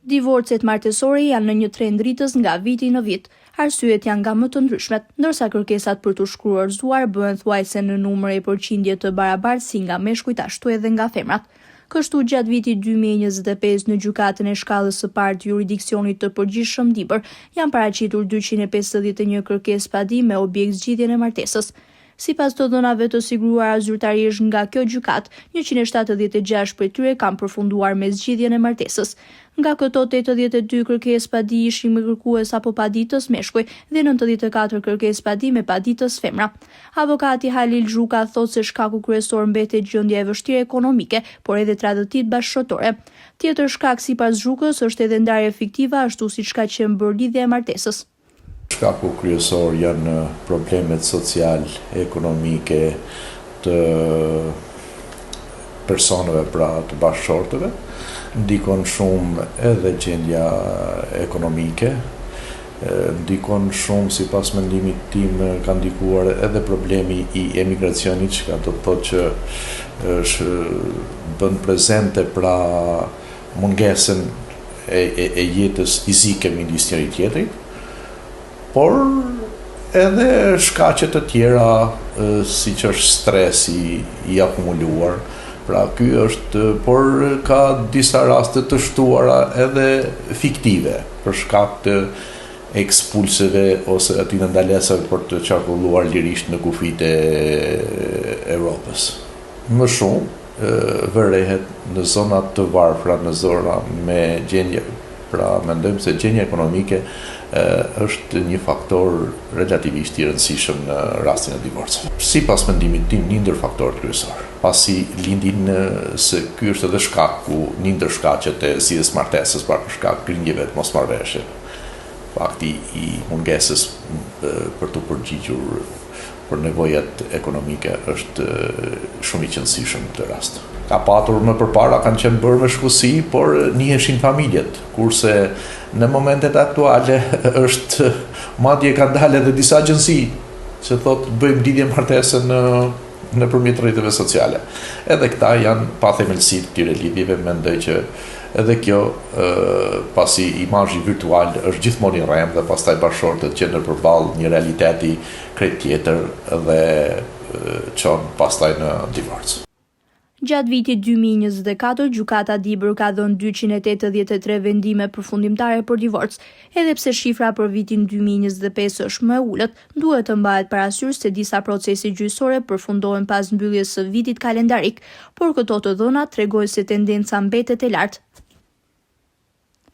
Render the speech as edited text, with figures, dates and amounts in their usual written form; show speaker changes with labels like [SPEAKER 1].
[SPEAKER 1] Divorcet martesore janë në një trend rritës nga viti në vit. Arsyet janë nga më të ndryshmet, ndërsa kërkesat për të shkruarzuar bëhen thuajse në numër e përqindje të barabartë si nga meshkujt ashtu edhe nga femrat. Kështu gjatë vitit 2025 në gjykatën e shkallës së parë të juridiksionit të përgjithshëm Dibër janë paraqitur 251 kërkesë padi me objekt zgjidhjen e martesës. Sipas të dhënave të siguruara zyrtarisht nga kjo gjykatë, 176 prej tyre kanë përfunduar me zgjidhjen e martesës. Nga këto 82 kërkesë padi ishin me kërkues apo paditës meshkuj dhe 94 kërkesë padi me paditës femra. Avokati Halil Zhuka thotë se shkaku kryesor mbetet gjendja e vështirë ekonomike, por edhe tradhtit bashkëshortore. Tjetër shkak sipas Zhukës është edhe ndarje fiktive ashtu siç ka qenë bërë lidhja e martesës.
[SPEAKER 2] Shkaku kryesor janë problemet social-ekonomike të personave pra të bashkëshortëve, ndikon shumë edhe gjendja ekonomike, ndikon shumë sipas mendimit tim ka ndikuar edhe problemi i emigracionit, që ka të thotë që bën prezente pra mungesën e jetës fizike midis njëri tjetrit, por edhe shkaqe të tjera siç është stresi i akumuluar. Pra ky është, por ka disa raste të shtuara edhe fiktive për shkak të ekspulseve ose atyre ndalesave për të qarkulluar lirisht në kufijtë e Europës. Më shumë vërehet në zonat të varfra, në zona me gjendje, pra mendojmë se gjendja ekonomike është një faktor relativisht i rëndësishëm në rastin e divorcit. Sipas mendimit tim, një ndër faktorët kryesor, pasi lindin se ky është edhe shkaku, një ndër shkaqet e zgjidhjes martesës për shkak grindjeve të mosmarrëveshje. Fakti i mungesës për të përgjigjur për nevojat ekonomike është shumë i qëndësishëm në këtë rast. Ka patur më përpara kanë qenë bërë me shkusi, por njiheshin familjet, kurse në momentet aktuale është madje kanë dalë edhe disa agjenci që thotë bëjmë lidhje martese nëpërmjet rrjeteve sociale. Edhe këta janë pa themelsi të këtyre lidhjeve, mendoj që edhe kjo pasi imazhi virtual është gjithmonë i rrem dhe pastaj bashkëshortët gjenden përballë një realiteti krejt tjetër dhe çon pastaj në divorc.
[SPEAKER 1] Gjatë vitit 2024, gjykata Dibër ka dhënë 283 vendime përfundimtare për divorc. Edhe pse shifra për vitin 2025 është më e ulët, duhet të mbahet parasysh se disa procese gjyqësore përfundohen pas mbylljes së vitit kalendarik, por këto të dhëna tregojnë se tendenca mbetet e lartë.